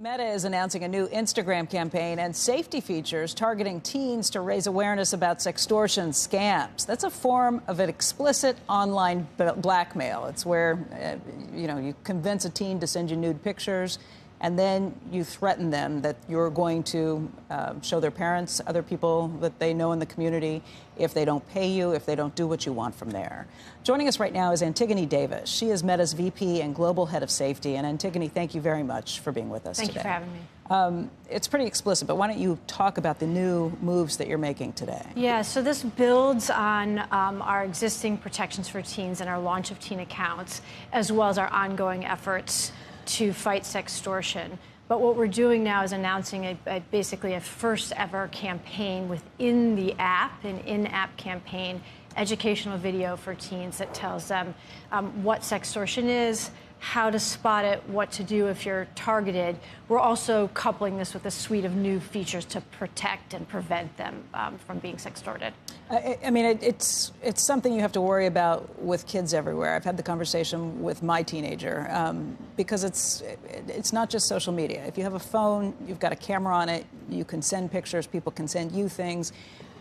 Meta is announcing a new Instagram campaign and safety features targeting teens to raise awareness about sextortion scams. That's a form of an explicit online blackmail. It's where, you convince a teen to send you nude pictures, and then you threaten them that you're going to show their parents, other people that they know in the community, if they don't pay you, if they don't do what you want from there. Joining us right now is Antigone Davis. She is Meta's VP and Global Head of Safety. And Antigone, thank you very much for being with us today. Thank you for having me. It's pretty explicit, but why don't you talk about the new moves that you're making today? Yeah, so this builds on our existing protections for teens and our launch of teen accounts, as well as our ongoing efforts to fight sextortion. But what we're doing now is announcing basically a first ever campaign within the app, an in-app campaign, educational video for teens that tells them what sextortion is, how to spot it, what to do if you're targeted. We're also coupling this with a suite of new features to protect and prevent them from being sextorted. I mean, it's something you have to worry about with kids everywhere. I've had the conversation with my teenager because it's not just social media. If you have a phone, you've got a camera on it, you can send pictures, people can send you things.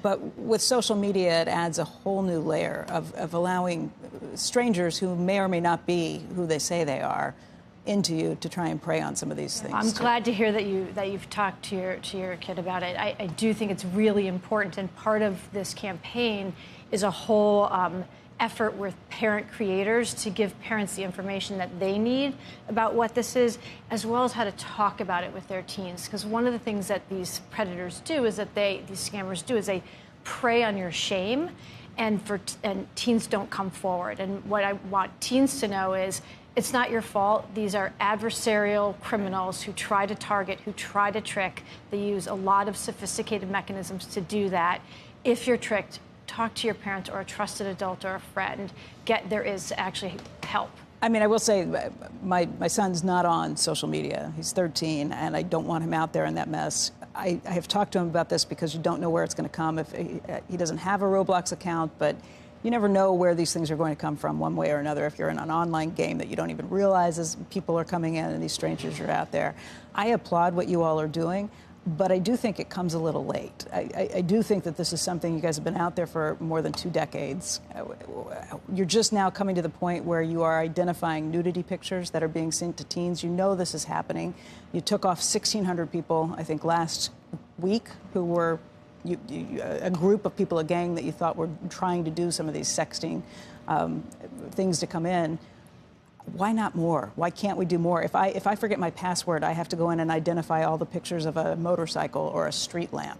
But with social media, it adds a whole new layer of allowing strangers who may or may not be who they say they are into you to try and prey on some of these things. I'm glad to hear that you've talked to your kid about it. I do think it's really important, and part of this campaign is a whole effort with parent creators to give parents the information that they need about what this is, as well as how to talk about it with their teens. Because one of the things that these predators do is that these scammers do is they prey on your shame, and teens don't come forward. And what I want teens to know is it's not your fault. These are adversarial criminals who try to target, who try to trick. They use a lot of sophisticated mechanisms to do that. If you're tricked, talk to your parents or a trusted adult or a friend. There is actually help. I mean, I will say my son's not on social media. He's 13, and I don't want him out there in that mess. I have talked to him about this because you don't know where it's going to come. If he doesn't have a Roblox account, but you never know where these things are going to come from one way or another. If you're in an online game that you don't even realize as people are coming in and these strangers are out there. I applaud what you all are doing, but I do think it comes a little late. I do think that this is something you guys have been out there for more than 2 decades. You're just now coming to the point where you are identifying nudity pictures that are being sent to teens. You know this is happening. You took off 1,600 people, I think, last week who were a group of people, a gang that you thought were trying to do some of these sexting things to come in. Why not more? Why can't we do more? If I forget my password, I have to go in and identify all the pictures of a motorcycle or a street lamp.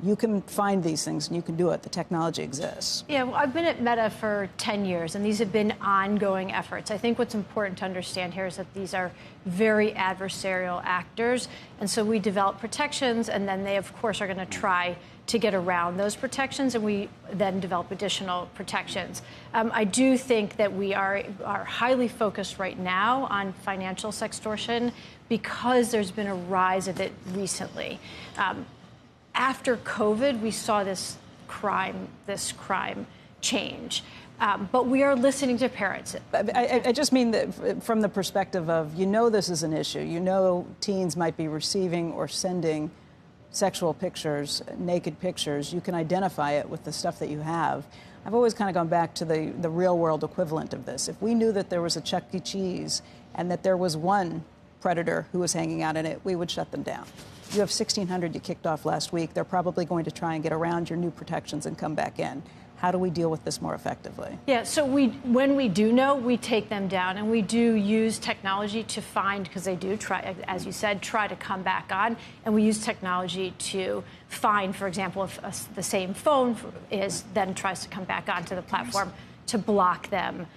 You can find these things and you can do it. The technology exists. Yeah, well, I've been at Meta for 10 years, and these have been ongoing efforts. I think what's important to understand here is that these are very adversarial actors, and so we develop protections, and then they, of course, are going to try to get around those protections, and we then develop additional protections. I do think that we are highly focused right now on financial sextortion because there's been a rise of it recently. After COVID, we saw this crime change. But we are listening to parents. I just mean that from the perspective of, this is an issue. Teens might be receiving or sending sexual pictures, naked pictures. You can identify it with the stuff that you have. I've always kind of gone back to the real world equivalent of this. If we knew that there was a Chuck E. Cheese and that there was one predator who was hanging out in it, we would shut them down. You have 1,600 you kicked off last week. They're probably going to try and get around your new protections and come back in. How do we deal with this more effectively? Yeah, so when we do know, we take them down, and we do use technology to find, because they do try, as you said, try to come back on, and we use technology to find, for example, if the same phone then tries to come back onto the platform, to block them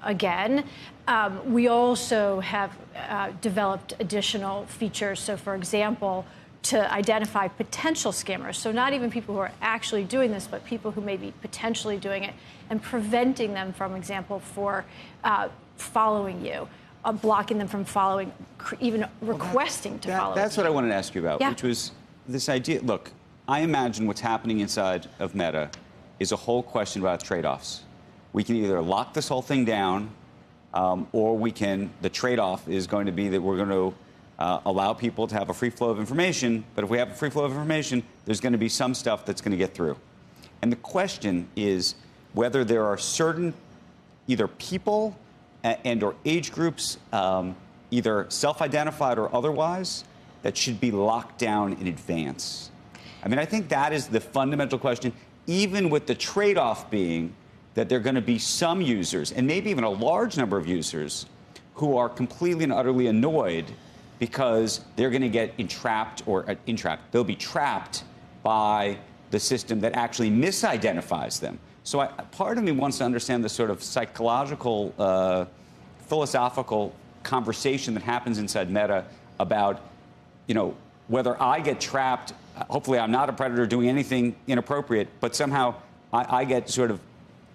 again. We also have developed additional features. So, for example, to identify potential scammers. So not even people who are actually doing this, but people who may be potentially doing it, and preventing them, for example, following you, blocking them from following, even requesting to follow. That's what I wanted to ask you about, yeah. Which was this idea. Look, I imagine what's happening inside of Meta is a whole question about trade-offs. We can either lock this whole thing down, or the trade-off is going to be that we're going to allow people to have a free flow of information. But if we have a free flow of information, there's going to be some stuff that's going to get through. And the question is whether there are certain either people and or age groups, either self-identified or otherwise, that should be locked down in advance. I mean, I think that is the fundamental question, even with the trade-off being that there are going to be some users, and maybe even a large number of users, who are completely and utterly annoyed because they're going to get entrapped they'll be trapped by the system that actually misidentifies them. So part of me wants to understand the sort of psychological, philosophical conversation that happens inside Meta about, whether I get trapped. Hopefully I'm not a predator doing anything inappropriate, but somehow I get sort of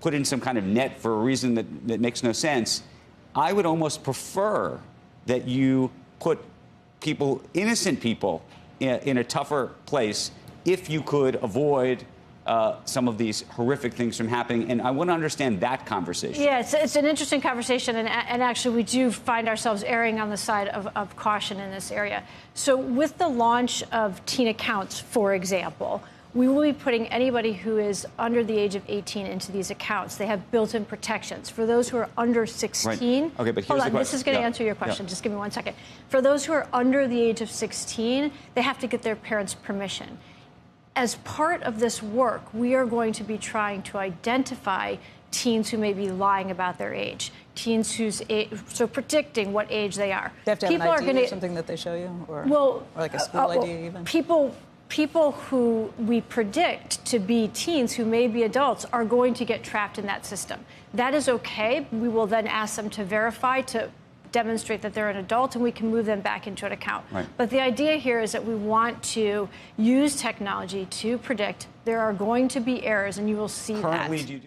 put in some kind of net for a reason that makes no sense. I would almost prefer that you put people, innocent people, in a tougher place if you could avoid some of these horrific things from happening. And I want to understand that conversation. Yeah, it's an interesting conversation. And actually, we do find ourselves erring on the side of caution in this area. So with the launch of teen accounts, for example, we will be putting anybody who is under the age of 18 into these accounts. They have built-in protections. For those who are under 16, right. Okay, but here's hold on, the question. This is going to answer your question. Just give me 1 second. For those who are under the age of 16, they have to get their parents' permission. As part of this work, we are going to be trying to identify teens who may be lying about their age, teens whose age, so predicting what age they are. They have to have an ID or something that they show you, or like a school ID even? People who we predict to be teens who may be adults are going to get trapped in that system. That is okay. We will then ask them to verify, to demonstrate that they're an adult, and we can move them back into an account. Right. But the idea here is that we want to use technology to predict there are going to be errors, and you will see that.